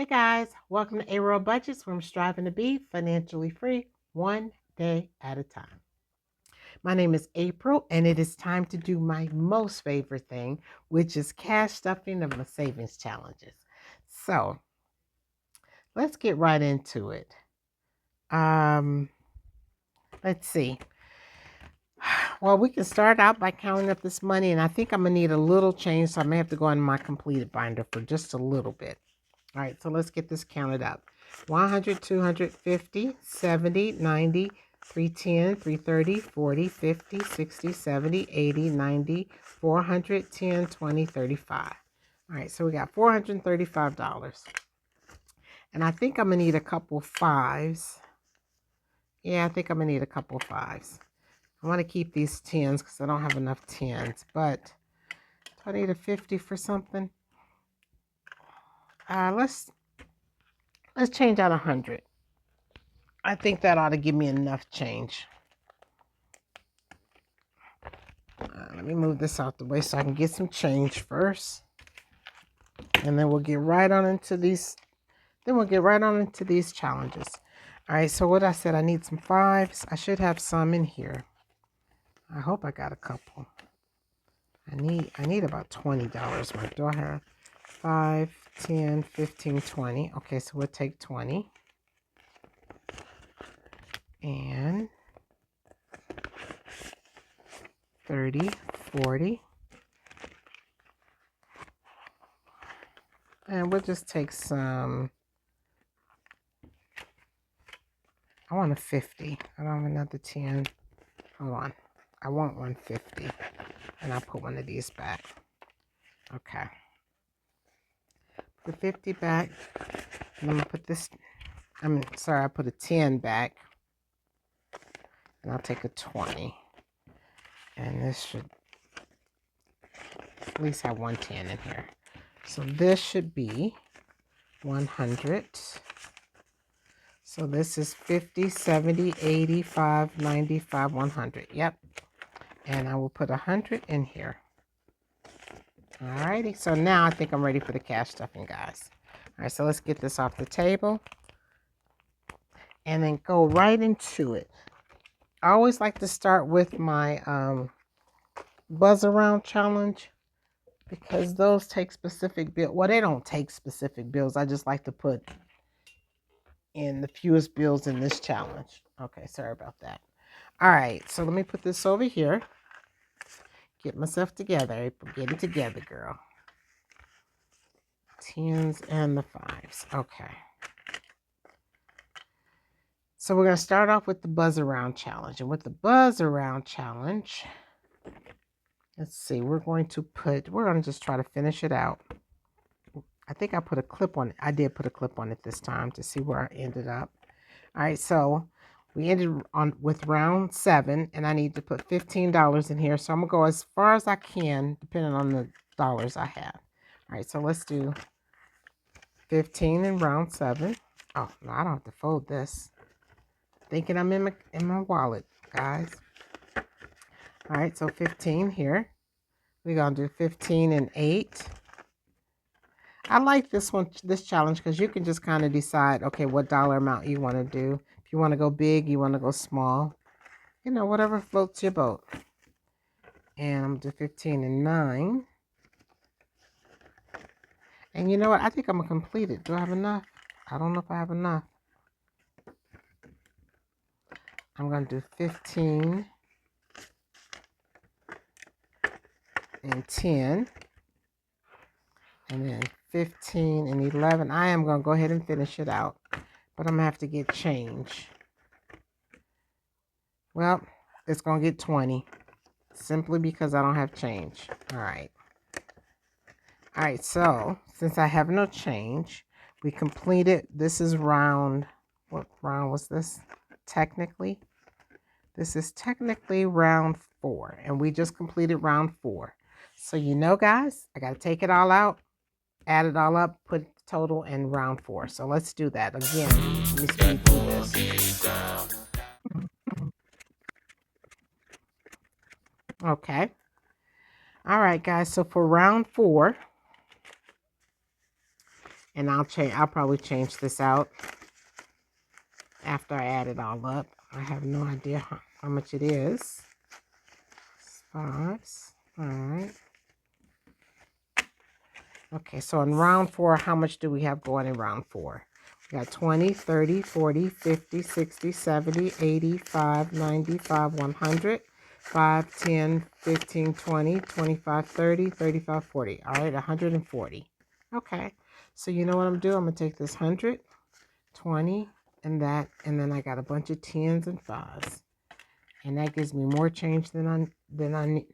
Hey guys, welcome to A-Roll Budgets, where I'm striving to be financially free one day at a time. My name is April, and it is time to do my most favorite thing, which is cash stuffing of my savings challenges. So let's get right into it. Let's see. Well, we can start out by counting up this money, and I think I'm gonna need a little change, so I may have to go in my completed binder for just a little bit. All right, so let's get this counted up. 100, 250, 70, 90, 310, 330, 40, 50, 60, 70, 80, 90, 400, 10, 20, 35. All right, so we got $435. And I think I'm going to need a couple fives. Yeah, I think I'm going to need a couple fives. I want to keep these tens because I don't have enough tens. But do I need a 50 for something? Let's change out 100. I think that ought to give me enough change. Let me move this out the way so I can get some change first. And then we'll get right on into these. Then we'll get right on into these challenges. All right, so what I said, I need some fives. I should have some in here. I hope I got a couple. I need about $20 worth. Do I have 5, 10, 15, 20? Okay, so we'll take 20. And 30, 40. And we'll just take some. I want a 50. I don't have another 10. Hold on. I want 150. And I'll put one of these back. Okay. Put 50 back. And I'm going to put this. I put a 10 back. And I'll take a 20. And this should at least have 110 in here. So this should be 100. So this is 50, 70, 85, 95, 100. Yep. And I will put 100 in here. Alrighty. So now I think I'm ready for the cash stuffing, guys. All right, so let's get this off the table. And then go right into it. I always like to start with my buzz around challenge, because those take specific bills. Well, they don't take specific bills. I just like to put in the fewest bills in this challenge. Okay, sorry about that. All right, so let me put this over here. Get myself together. April, get it together, girl. Tens and the fives. Okay. So we're going to start off with the buzz around challenge. And with the buzz around challenge, let's see, we're going to just try to finish it out. I think I put a clip on it. I did put a clip on it this time to see where I ended up. All right, so we ended with round 7, and I need to put $15 in here. So I'm going to go as far as I can, depending on the dollars I have. All right, so let's do 15 in round 7. Oh, no, I don't have to fold this. Thinking I'm in my wallet, guys. All right, so 15 here. We're going to do 15 and 8. I like this challenge, because you can just kind of decide, okay, what dollar amount you want to do. If you want to go big, you want to go small. You know, whatever floats your boat. And I'm going to do 15 and 9. And you know what? I think I'm going to complete it. Do I have enough? I don't know if I have enough. I'm going to do 15 and 10. And then 15 and 11. I am going to go ahead and finish it out. But I'm going to have to get change. Well, it's going to get 20. Simply because I don't have change. All right. All right, so since I have no change, we completed. This is round. What round was this? Technically, this is technically round 4. And we just completed round 4. So you know, guys, I got to take it all out, add it all up, put the total in round 4. So let's do that again. Let me speed through this. Okay. All right, guys. So for round 4, And I'll probably change this out after I add it all up. I have no idea how much it is. Fives. All right. Okay, so in round 4, how much do we have going in round 4? We got 20, 30, 40, 50, 60, 70, 85, 95, 100, 5, 10, 15, 20, 25, 30, 35, 40. All right, 140. Okay, so you know what I'm doing? I'm going to take this 100, 20, and that, and then I got a bunch of 10s and 5s. And that gives me more change than I know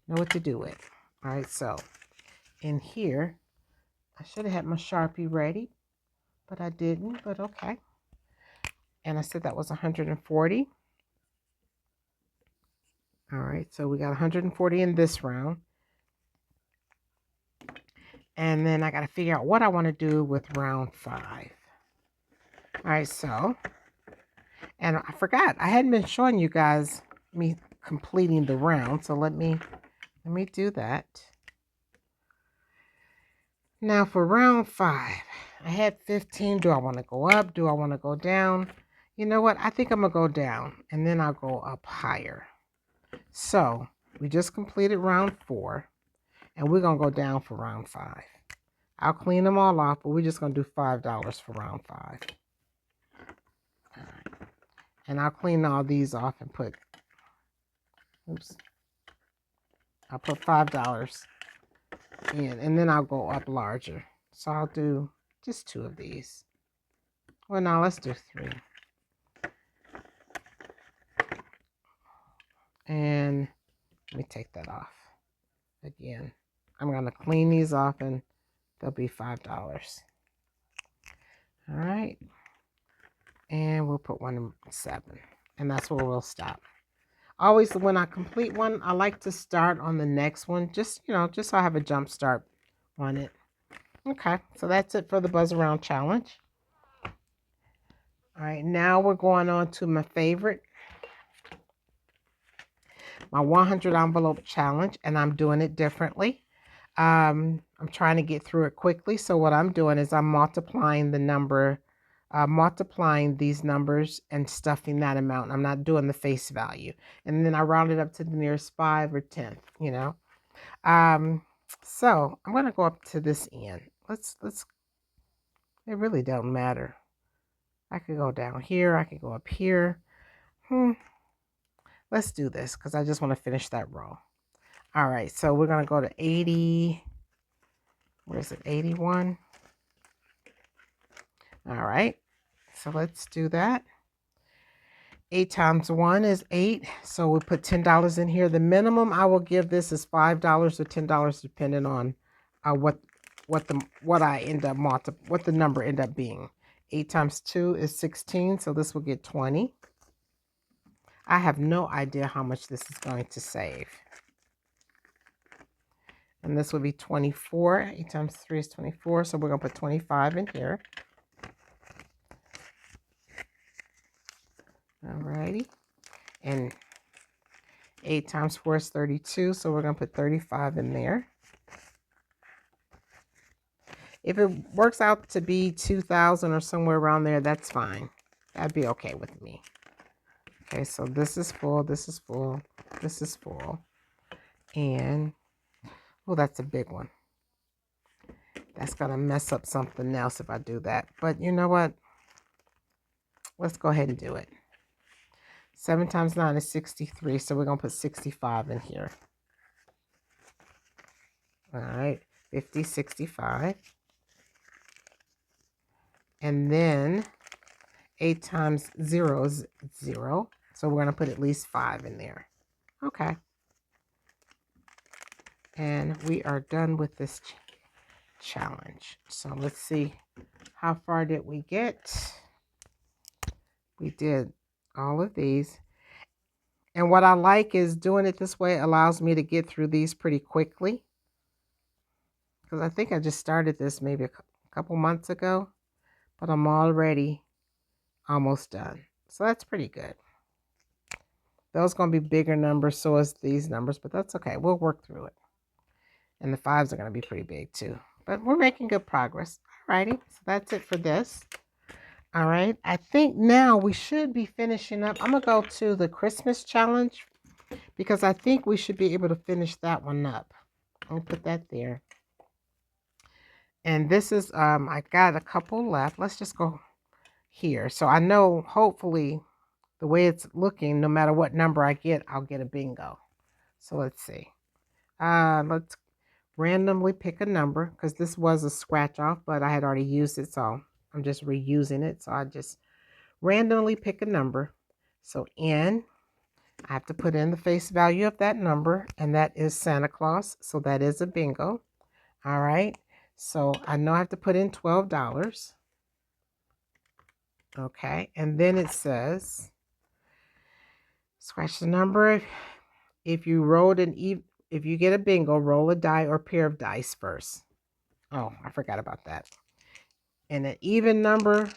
what to do with. All right, so in here, I should have had my Sharpie ready, but I didn't, but okay. And I said that was 140. All right, so we got 140 in this round. And then I got to figure out what I want to do with round 5. All right, so, and I forgot, I hadn't been showing you guys me completing the round, so let me do that. Now for round 5, I had 15. Do I want to go up? Do I want to go down? You know what? I think I'm going to go down, and then I'll go up higher. So we just completed round 4, and we're going to go down for round 5. I'll clean them all off, but we're just going to do $5 for round 5. All right. And I'll clean all these off and put, oops, I'll put $5 in, and then I'll go up larger. So I'll do just 2 of these. Well, now let's do 3. And let me take that off again. I'm going to clean these off, and they'll be $5. All right. And we'll put 1 in 7. And that's where we'll stop. Always when I complete one, I like to start on the next one. Just, just so I have a jump start on it. Okay, so that's it for the Buzz Around Challenge. All right, now we're going on to my favorite, my 100 envelope challenge, and I'm doing it differently. I'm trying to get through it quickly, so what I'm doing is I'm multiplying the number, multiplying these numbers and stuffing that amount. I'm not doing the face value, and then I round it up to the nearest 5 or 10th. So I'm going to go up to this end. Let's. It really don't matter. I could go down here. I could go up here. Let's do this because I just want to finish that row. All right, so we're going to go to 80. Where is it? 81. All right, so let's do that. 8 times 1 is 8. So we put $10 in here. The minimum I will give this is $5 or $10, depending on what the number end up being. 8 times 2 is 16. So this will get 20. I have no idea how much this is going to save. And this will be 24. 8 times 3 is 24. So we're going to put 25 in here. All righty. And 8 times 4 is 32. So we're going to put 35 in there. If it works out to be 2,000 or somewhere around there, that's fine. That'd be okay with me. Okay, so this is full, this is full, this is full. And, oh, that's a big one. That's going to mess up something else if I do that. But you know what? Let's go ahead and do it. 7 times 9 is 63, so we're going to put 65 in here. All right, 50, 65. And then 8 times 0 is 0. So we're going to put at least 5 in there. Okay. And we are done with this challenge. So let's see. How far did we get? We did all of these. And what I like is doing it this way allows me to get through these pretty quickly. Because I think I just started this maybe a couple months ago. But I'm already almost done. So that's pretty good. Those going to be bigger numbers, so is these numbers, but that's okay. We'll work through it. And the 5s are going to be pretty big too. but we're making good progress. Alrighty, so that's it for this. All right, I think now we should be finishing up. I'm gonna go to the Christmas challenge because I think we should be able to finish that one up. I'll put that there. And this is, I got a couple left. Let's just go here. So I know hopefully the way it's looking, no matter what number I get, I'll get a bingo. So let's see. Let's randomly pick a number because this was a scratch off, but I had already used it. So I'm just reusing it. So I just randomly pick a number. So N, I have to put in the face value of that number, and that is Santa Claus. So that is a bingo. All right. So I know I have to put in $12. Okay. And then it says, scratch the number. If you rolled if you get a bingo, roll a die or pair of dice first. Oh, I forgot about that. And an even number,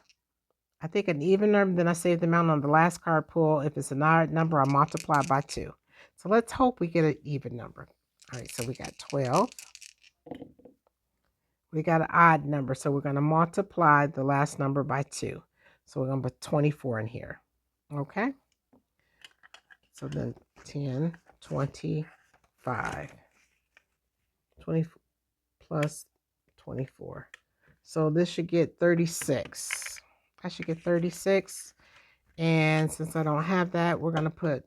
I think an even number, then I save the amount on the last card pull. If it's an odd number, I multiply by 2. So let's hope we get an even number. All right, so we got 12. We got an odd number, so we're going to multiply the last number by 2. So we're going to put 24 in here. Okay? So then 10, 25. 20 plus 24. So this should get 36. I should get 36. And since I don't have that, we're going to put,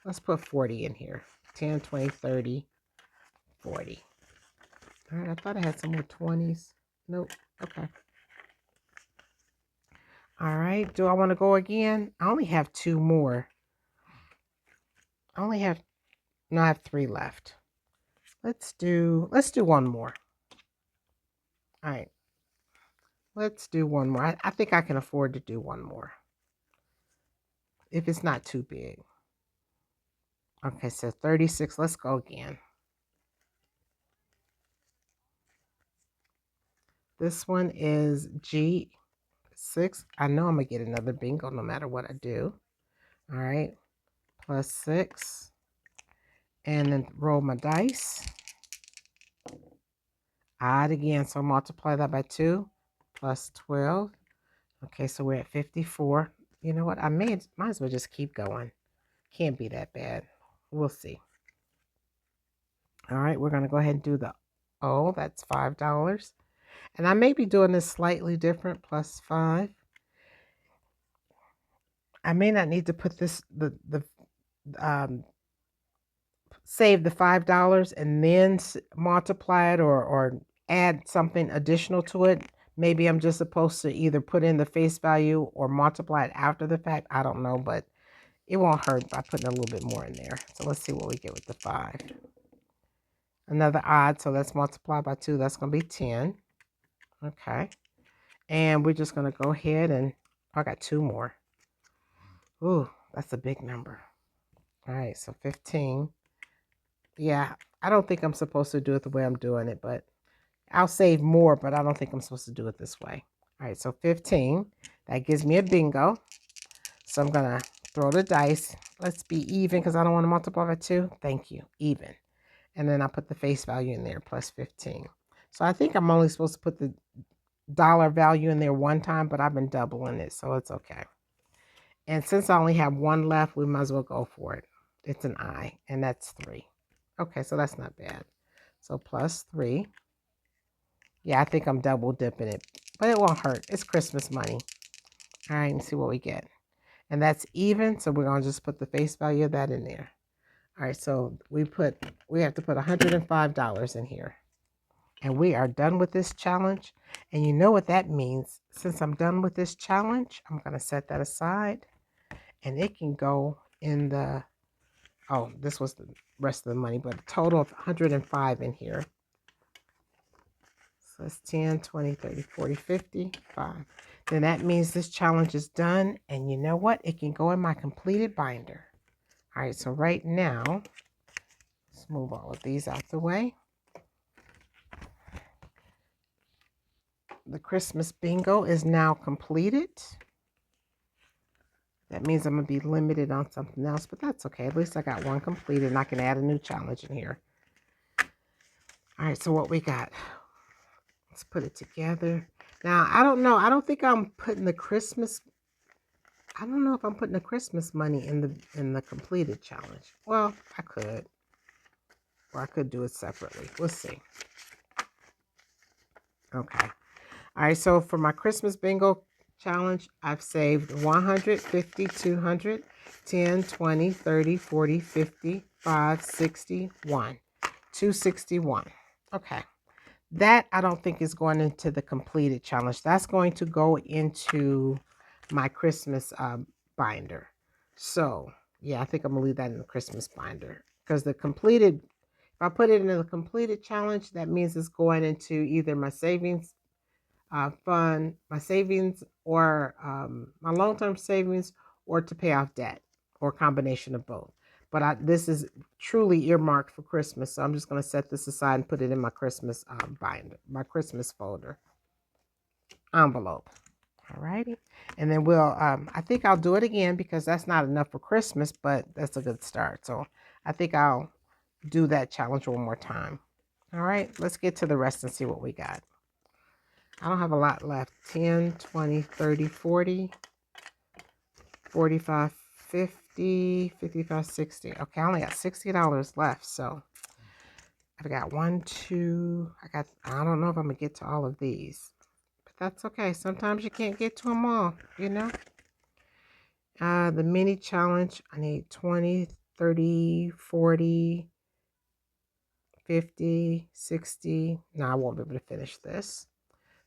let's put 40 in here. 10, 20, 30, 40. All right, I thought I had some more 20s. Nope. Okay. All right. Do I want to go again? I only have 2 more. I have 3 left. Let's do 1 more. All right. Let's do 1 more. I think I can afford to do 1 more. If it's not too big. Okay, so 36. Let's go again. This one is G6. I know I'm going to get another bingo no matter what I do. All right. Plus 6. And then roll my dice. Odd again. So multiply that by 2. Plus 12. Okay, so we're at 54. You know what? Might as well just keep going. Can't be that bad. We'll see. All right, we're going to go ahead and do the O. That's $5. And I may be doing this slightly different, plus 5. I may not need to put this, save the $5 and then multiply it or add something additional to it. Maybe I'm just supposed to either put in the face value or multiply it after the fact. I don't know, but it won't hurt by putting a little bit more in there. So let's see what we get with the 5. Another odd, so let's multiply by 2. That's going to be 10. Okay. And we're just going to go ahead and, I got 2 more. Ooh, that's a big number. All right, so 15. Yeah, I don't think I'm supposed to do it the way I'm doing it, but I'll save more, but I don't think I'm supposed to do it this way. All right, so 15. That gives me a bingo. So I'm going to throw the dice. Let's be even because I don't want to multiply by 2. Thank you. Even. And then I put the face value in there, plus 15. So I think I'm only supposed to put the dollar value in there one time, but I've been doubling it, so it's okay. And since I only have 1 left, we might as well go for it. It's an I, and that's 3. Okay, so that's not bad. So plus 3. Yeah, I think I'm double dipping it, but it won't hurt. It's Christmas money. All right, and see what we get. And that's even, so we're going to just put the face value of that in there. All right, so we have to put $105 in here. And we are done with this challenge. And you know what that means. Since I'm done with this challenge, I'm going to set that aside. And it can go in the, oh, this was the rest of the money, but a total of 105 in here. So it's 10, 20, 30, 40, 50, 5. Then that means this challenge is done. And you know what? It can go in my completed binder. All right, so right now, let's move all of these out the way. The Christmas bingo is now completed. That means I'm going to be limited on something else, but that's okay. At least I got one completed, and I can add a new challenge in here. All right, so what we got? Let's put it together. Now, I don't know. I don't think I'm putting the Christmas. I don't know if I'm putting the Christmas money in the completed challenge. Well, I could. Or I could do it separately. We'll see. Okay. All right, so for my Christmas bingo challenge, I've saved 100, 50, 200, 10, 20, 30, 40, 50, 5, 60, 1. 261. Okay. That I don't think is going into the completed challenge. That's going to go into my Christmas binder. So, yeah, I think I'm going to leave that in the Christmas binder. Because the completed, if I put it in the completed challenge, that means it's going into either my savings fund, my savings, or my long-term savings, or to pay off debt, or a combination of both. But this is truly earmarked for Christmas, so I'm just going to set this aside and put it in my Christmas binder, my Christmas folder envelope. Alrighty, and then we'll. I think I'll do it again because that's not enough for Christmas, but that's a good start. So I think I'll do that challenge one more time. All right, let's get to the rest and see what we got. I don't have a lot left. 10, 20, 30, 40, 45, 50, 55, 60. Okay, I only got $60 left. So I've got 1, 2. I don't know if I'm going to get to all of these. But that's okay. Sometimes you can't get to them all, you know. The mini challenge, I need 20, 30, 40, 50, 60. No, I won't be able to finish this.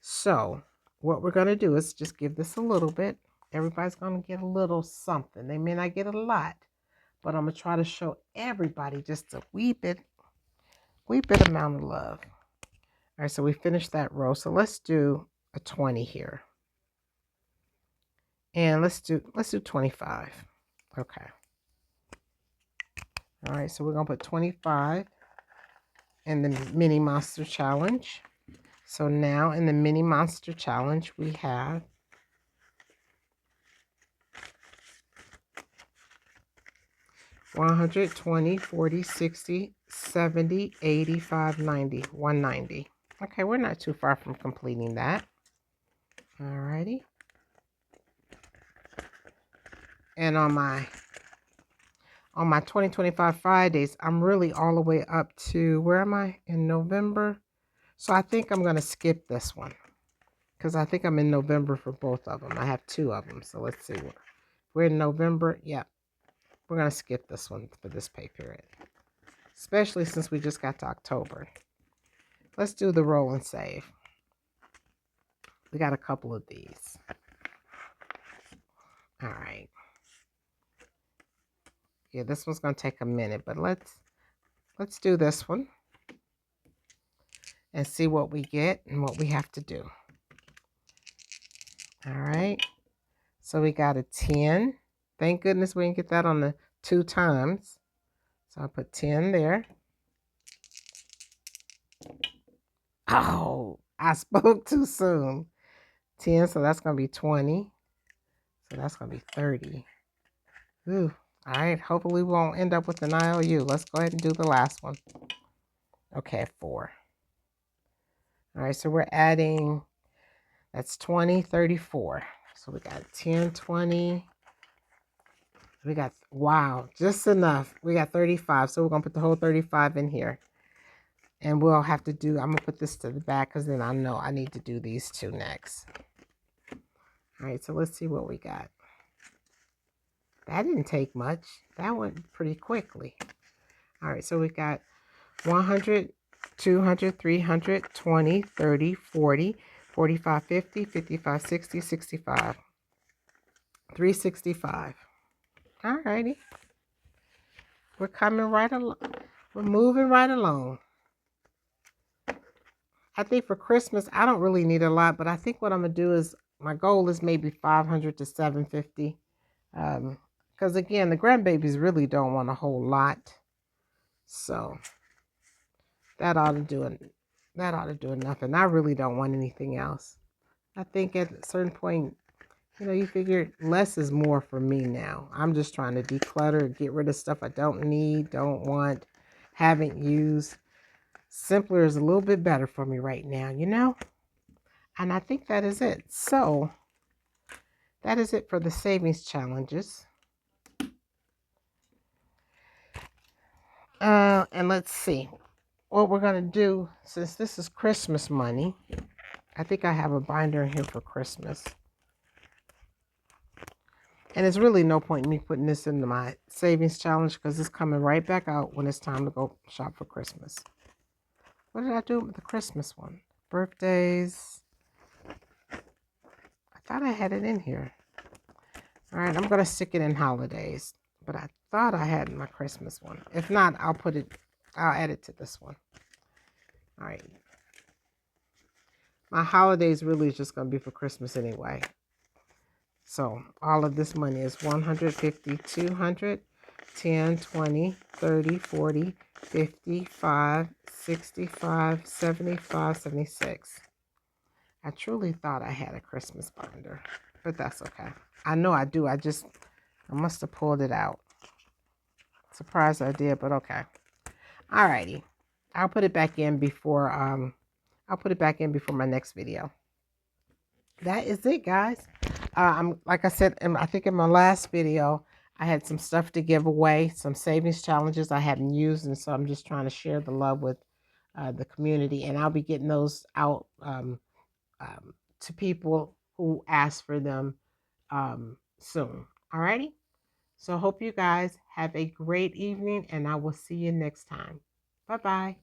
So what we're going to do is just give this a little bit. Everybody's going to get a little something. They may not get a lot, but I'm going to try to show everybody just a wee bit amount of love. All right, so we finished that row. So let's do a 20 here. And let's do 25. Okay. All right, so we're going to put 25 in the mini monster challenge. So now in the mini monster challenge, we have 120, 40, 60, 70, 85, 90, 190. Okay, we're not too far from completing that. Alrighty. And on my 2025 Fridays, I'm really all the way up to, where am I? In November. So I think I'm going to skip this one. Because I think I'm in November for both of them. I have 2 of them. So let's see. We're in November. Yeah. We're going to skip this one for this pay period. Especially since we just got to October. Let's do the roll and save. We got a couple of these. All right. Yeah, this one's going to take a minute, but let's do this one and see what we get and what we have to do. All right. So we got a 10. Thank goodness we didn't get that on the 2 times. So I'll put 10 there. Oh, I spoke too soon. 10, so that's going to be 20. So that's going to be 30. Ooh. All right. Hopefully we won't end up with an IOU. Let's go ahead and do the last one. Okay, 4. All right, so we're adding, that's 20, 34. So we got 10, 20. We got, wow, just enough. We got 35. So we're going to put the whole 35 in here. And we'll have to do, I'm going to put this to the back because then I know I need to do these 2 next. All right, so let's see what we got. That didn't take much. That went pretty quickly. All right, so we got 100, 200, 300, 20, 30, 40, 45, 50, 55, 60, 65. 365. All righty. We're coming right along. We're moving right along. I think for Christmas, I don't really need a lot, but I think what I'm going to do is, my goal is maybe 500 to 750. Because again, the grandbabies really don't want a whole lot. So that ought to do enough. And I really don't want anything else. I think at a certain point, you know, you figure less is more for me now. I'm just trying to declutter, get rid of stuff I don't need, don't want, haven't used. Simpler is a little bit better for me right now, you know? And I think that is it. So that is it for the savings challenges. And let's see what we're going to do since this is Christmas money. I think I have a binder in here for Christmas. And there's really no point in me putting this into my savings challenge because it's coming right back out when it's time to go shop for Christmas. What did I do with the Christmas one? Birthdays. I thought I had it in here. All right, I'm going to stick it in holidays. But I thought I had my Christmas one. If not, I'll add it to this one. All right. My holidays really is just going to be for Christmas anyway. So all of this money is 150, 200, 10, 20, 30, 40, 55, 65, 75, 76. I truly thought I had a Christmas binder, but that's okay. I know I do. I must have pulled it out. Surprised I did, but okay. Alrighty. I'll put it back in before my next video. That is it, guys. Like I said, I think in my last video, I had some stuff to give away, some savings challenges I hadn't used, and so I'm just trying to share the love with the community, and I'll be getting those out to people who ask for them soon. Alrighty. So hope you guys have a great evening, and I will see you next time. Bye-bye.